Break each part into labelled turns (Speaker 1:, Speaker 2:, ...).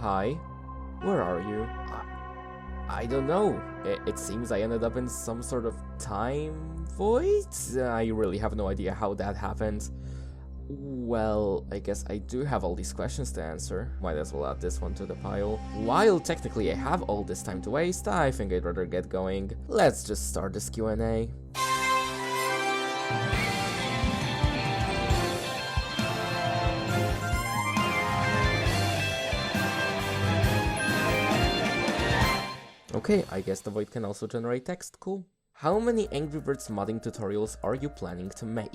Speaker 1: Hi, where are you? I don't know. It seems I ended up in some sort of time void? I really have no idea how that happened. Well, I guess I do have all these questions to answer. Might as well add this one to the pile. While technically I have all this time to waste, I think I'd rather get going. Let's just start this Q&A. Okay, I guess the void can also generate text, cool. How many Angry Birds modding tutorials are you planning to make?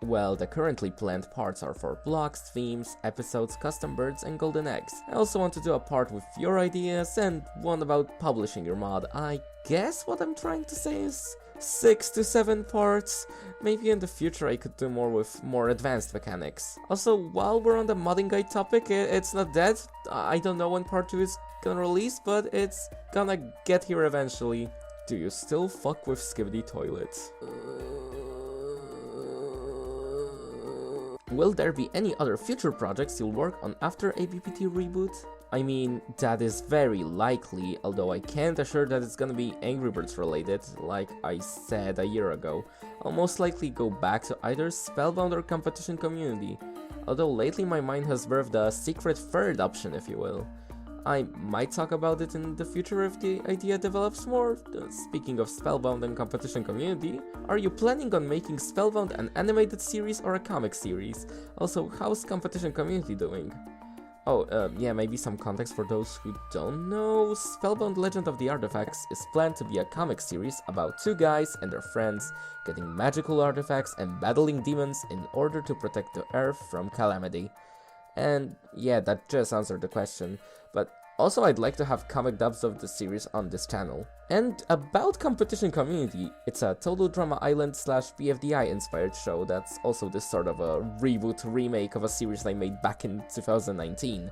Speaker 1: Well, the currently planned parts are for blocks, themes, episodes, custom birds, and golden eggs. I also want to do a part with your ideas and one about publishing your mod. I guess what I'm trying to say is 6 to 7 parts. Maybe in the future I could do more with more advanced mechanics. Also, while we're on the modding guide topic, it's not dead. I don't know when part 2 is gonna release, but it's gonna get here eventually. Do you still fuck with Skibidi Toilet? Will there be any other future projects you'll work on after ABPT reboot? I mean, that is very likely, although I can't assure that it's gonna be Angry Birds related, like I said a year ago. I'll most likely go back to either Spellbound or Competition Community, although lately my mind has birthed a secret third option, if you will. I might talk about it in the future if the idea develops more. Speaking of Spellbound and Competition Community, are you planning on making Spellbound an animated series or a comic series? Also, how's Competition Community doing? Oh, yeah, maybe some context for those who don't know. Spellbound Legend of the Artifacts is planned to be a comic series about 2 guys and their friends getting magical artifacts and battling demons in order to protect the Earth from calamity. And yeah, that just answered the question, but also I'd like to have comic dubs of the series on this channel. And about Competition Community, it's a Total Drama Island / BFDI inspired show that's also this sort of a reboot remake of a series I made back in 2019.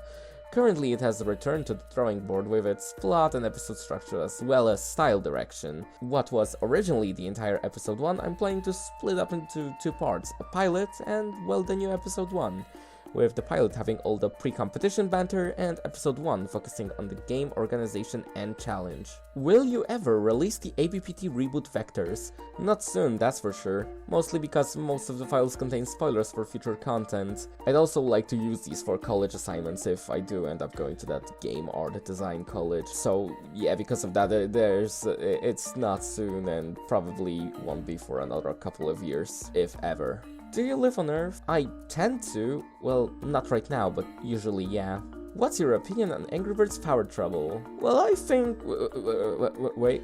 Speaker 1: Currently it has returned to the drawing board with its plot and episode structure as well as style direction. What was originally the entire episode 1 I'm planning to split up into 2 parts, a pilot and, well, the new episode 1. With the pilot having all the pre-competition banter and episode 1 focusing on the game organization and challenge. Will you ever release the ABPT reboot vectors? Not soon, that's for sure, mostly because most of the files contain spoilers for future content. I'd also like to use these for college assignments if I do end up going to that game art design college. So yeah, because of that, it's not soon and probably won't be for another couple of years, if ever. Do you live on Earth? I tend to. Well, not right now, but usually yeah. What's your opinion on Angry Birds Power Trouble? Well, I think... Wait.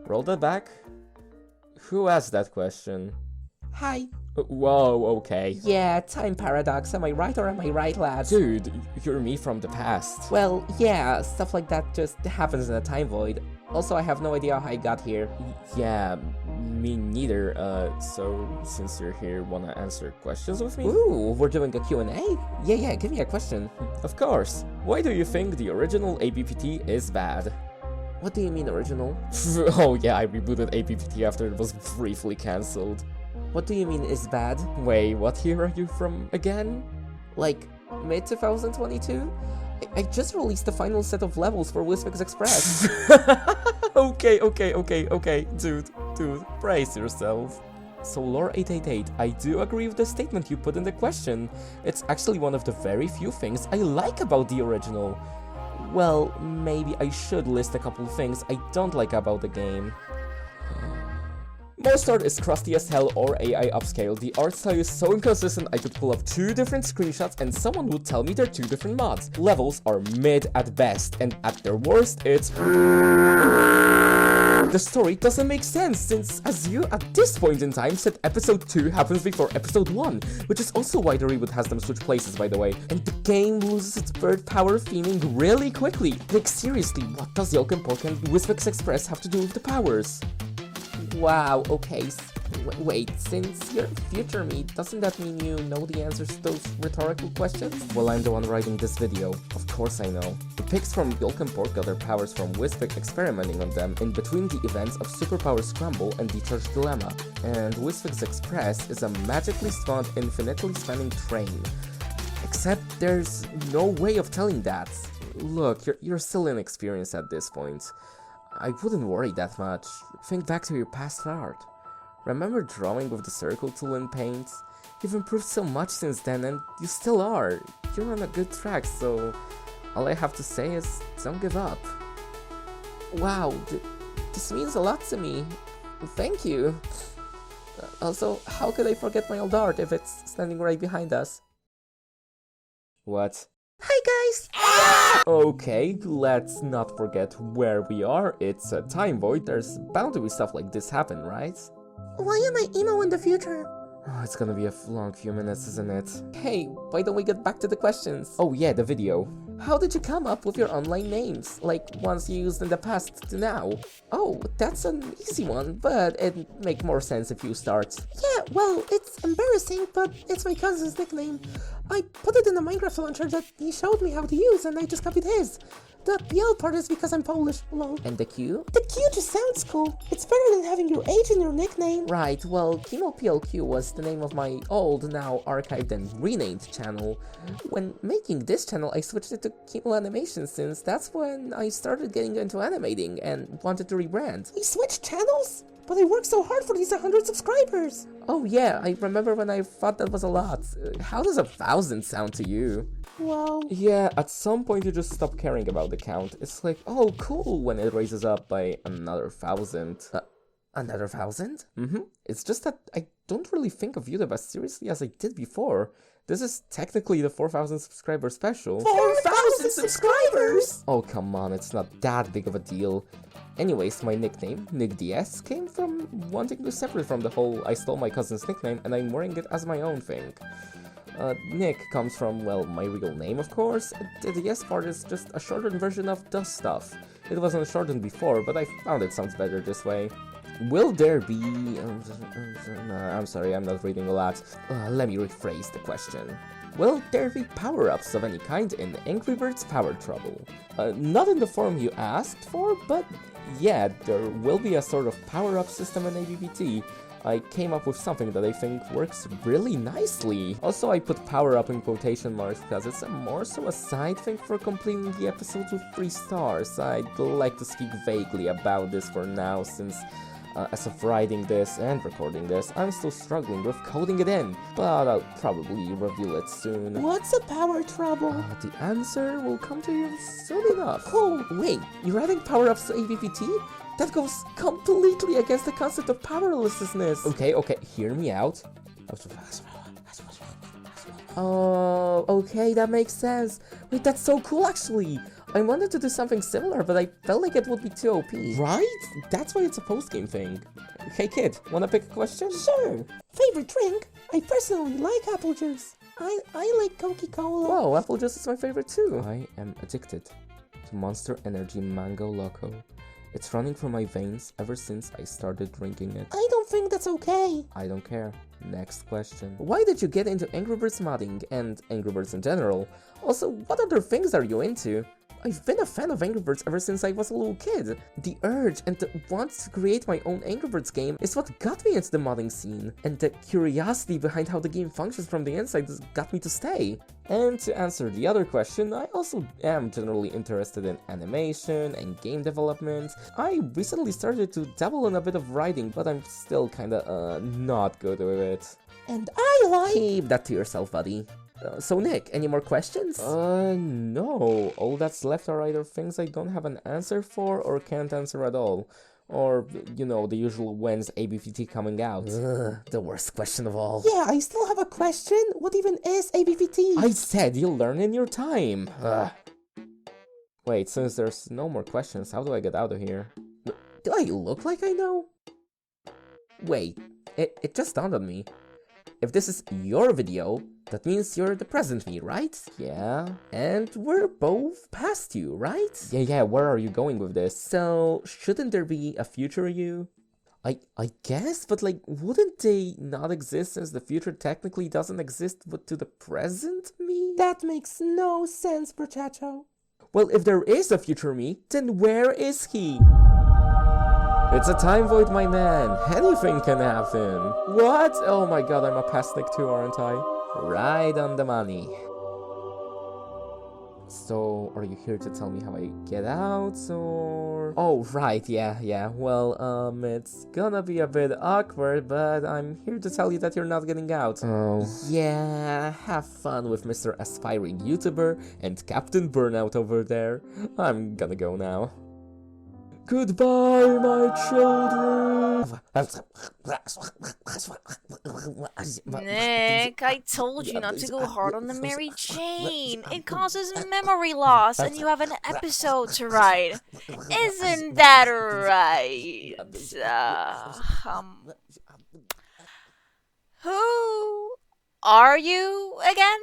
Speaker 1: Roll that back. Who asked that question?
Speaker 2: Hi.
Speaker 1: Whoa, okay.
Speaker 2: Yeah, time paradox, am I right or am I right, lads?
Speaker 1: Dude, you're me from the past.
Speaker 2: Well, yeah, stuff like that just happens in a time void. Also, I have no idea how I got here.
Speaker 1: Yeah, me neither. So since you're here, wanna answer questions with me?
Speaker 2: Ooh, we're doing a Q&A? Yeah, give me a question.
Speaker 1: Of course. Why do you think the original ABPT is bad?
Speaker 2: What do you mean original?
Speaker 1: Oh yeah, I rebooted ABPT after it was briefly cancelled.
Speaker 2: What do you mean is bad?
Speaker 1: Wait, what year are you from again?
Speaker 2: Like, mid-2022? I just released the final set of levels for Wisfix Express.
Speaker 1: Okay, dude, brace yourself. So Lore888, I do agree with the statement you put in the question. It's actually one of the very few things I like about the original. Well, maybe I should list a couple things I don't like about the game. Most art is crusty as hell or AI upscale. The art style is so inconsistent I could pull up 2 different screenshots and someone would tell me they're 2 different mods. Levels are mid at best, and at their worst it's... The story doesn't make sense since, as you at this point in time said episode 2 happens before episode 1, which is also why the reboot has them switch places, by the way. And the game loses its bird power theming really quickly. Like seriously, what does Yoyle and Wisfix Express have to do with the powers?
Speaker 2: Wow, okay, wait, since you're future me, doesn't that mean you know the answers to those rhetorical questions?
Speaker 1: Well, I'm the one writing this video, of course I know. The pics from Yoyle and got their powers from Wisfix experimenting on them in between the events of Superpower Scramble and Decharge Dilemma, and Wisfix Express is a magically spawned infinitely spanning train. Except there's no way of telling that. Look, you're still inexperienced at this point. I wouldn't worry that much. Think back to your past art. Remember drawing with the circle tool in Paint? You've improved so much since then, and you still are. You're on a good track, so all I have to say is don't give up.
Speaker 2: Wow, this means a lot to me. Thank you. Also, how could I forget my old art if it's standing right behind us?
Speaker 1: What?
Speaker 3: Hi guys!
Speaker 1: Okay, let's not forget where we are. It's a time void. There's bound to be stuff like this happen, right?
Speaker 3: Why am I emo in the future?
Speaker 1: Oh, it's gonna be a long few minutes, isn't it?
Speaker 2: Hey, why don't we get back to the questions?
Speaker 1: Oh yeah, the video.
Speaker 2: How did you come up with your online names, like ones you used in the past to now? Oh, that's an easy one, but it'd make more sense if you start.
Speaker 3: Yeah, well, it's embarrassing, but it's my cousin's nickname. I put it in the Minecraft launcher that he showed me how to use, and I just copied his. The PL part is because I'm Polish, lol.
Speaker 2: And the Q?
Speaker 3: The Q just sounds cool. It's better than having your age in your nickname.
Speaker 2: Right, well, KimoPLQ was the name of my old, now archived and renamed channel. When making this channel, I switched it to Kimo Animation since that's when I started getting into animating and wanted to rebrand.
Speaker 3: We switched channels? But I worked so hard for these 100 subscribers.
Speaker 2: Oh yeah, I remember when I thought that was a lot. How does 1,000 sound to you?
Speaker 3: Wow.
Speaker 1: Yeah, at some point you just stop caring about the count. It's like, oh cool, when it raises up by another 1,000.
Speaker 2: Another 1,000?
Speaker 1: It's just that I don't really think of YouTube as seriously as I did before. This is technically the 4,000 subscriber special.
Speaker 3: 4,000 subscribers?
Speaker 1: Oh come on, it's not that big of a deal. Anyways, my nickname, NickDS, came from wanting to separate from the whole I stole my cousin's nickname and I'm wearing it as my own thing. Nick comes from, well, my real name, of course. The DS part is just a shortened version of the stuff. It wasn't shortened before, but I found it sounds better this way. Will there be... I'm sorry, I'm not reading a lot. Let me rephrase the question. Will there be power-ups of any kind in Angry Birds Power Trouble? Not in the form you asked for, but yeah, there will be a sort of power-up system in ABPT. I came up with something that I think works really nicely. Also, I put power up in quotation marks because it's more so a side thing for completing the episodes with 3 stars. I'd like to speak vaguely about this for now since as of writing this and recording this, I'm still struggling with coding it in, but I'll probably reveal it soon.
Speaker 3: What's a power trouble?
Speaker 1: The answer will come to you soon enough.
Speaker 2: Oh, wait, you're adding power-ups to ABPT? That goes completely against the concept of powerlessness.
Speaker 1: Okay, hear me out.
Speaker 2: Oh, okay, that makes sense. Wait, that's so cool actually. I wanted to do something similar, but I felt like it would be too OP.
Speaker 1: Right? That's why it's a post-game thing. Hey kid, wanna pick a question?
Speaker 3: Sure. Favorite drink? I personally like apple juice. I like Coca-Cola.
Speaker 1: Whoa, apple juice is my favorite too. I am addicted to Monster Energy Mango Loco. It's running through my veins ever since I started drinking it.
Speaker 3: I don't think that's okay.
Speaker 1: I don't care. Next question.
Speaker 2: Why did you get into Angry Birds modding and Angry Birds in general? Also, what other things are you into? I've been a fan of Angry Birds ever since I was a little kid. The urge and the want to create my own Angry Birds game is what got me into the modding scene, and the curiosity behind how the game functions from the inside got me to stay.
Speaker 1: And to answer the other question, I also am generally interested in animation and game development. I recently started to dabble in a bit of writing, but I'm still kinda not good with it.
Speaker 3: And I like...
Speaker 2: Keep that to yourself, buddy. So Nick, any more questions?
Speaker 1: No. All that's left are either things I don't have an answer for or can't answer at all. Or, you know, the usual when's ABPT coming out.
Speaker 2: The worst question of all.
Speaker 3: Yeah, I still have a question. What even is ABPT?
Speaker 1: I said you'll learn in your time. Wait, since there's no more questions, how do I get out of here?
Speaker 2: Do I look like I know? Wait, it just dawned on me. If this is your video, that means you're the present me, right?
Speaker 1: Yeah?
Speaker 2: And we're both past you, right?
Speaker 1: Yeah, where are you going with this?
Speaker 2: So, shouldn't there be a future you?
Speaker 1: I guess, but like, wouldn't they not exist since the future technically doesn't exist but to the present me?
Speaker 3: That makes no sense, Brachacho.
Speaker 2: Well, if there is a future me, then where is he?
Speaker 1: It's a time void, my man. Anything can happen. What? Oh my god, I'm a past Nick too, aren't I? Right on the money. So, are you here to tell me how I get out, or... Oh, right, yeah, well, it's gonna be a bit awkward, but I'm here to tell you that you're not getting out. Oh. Yeah, have fun with Mr. Aspiring YouTuber and Captain Burnout over there. I'm gonna go now. Goodbye, my children!
Speaker 4: Nick, I told you not to go hard on the Mary Jane. It causes memory loss, and you have an episode to write. Isn't that right? Who are you again?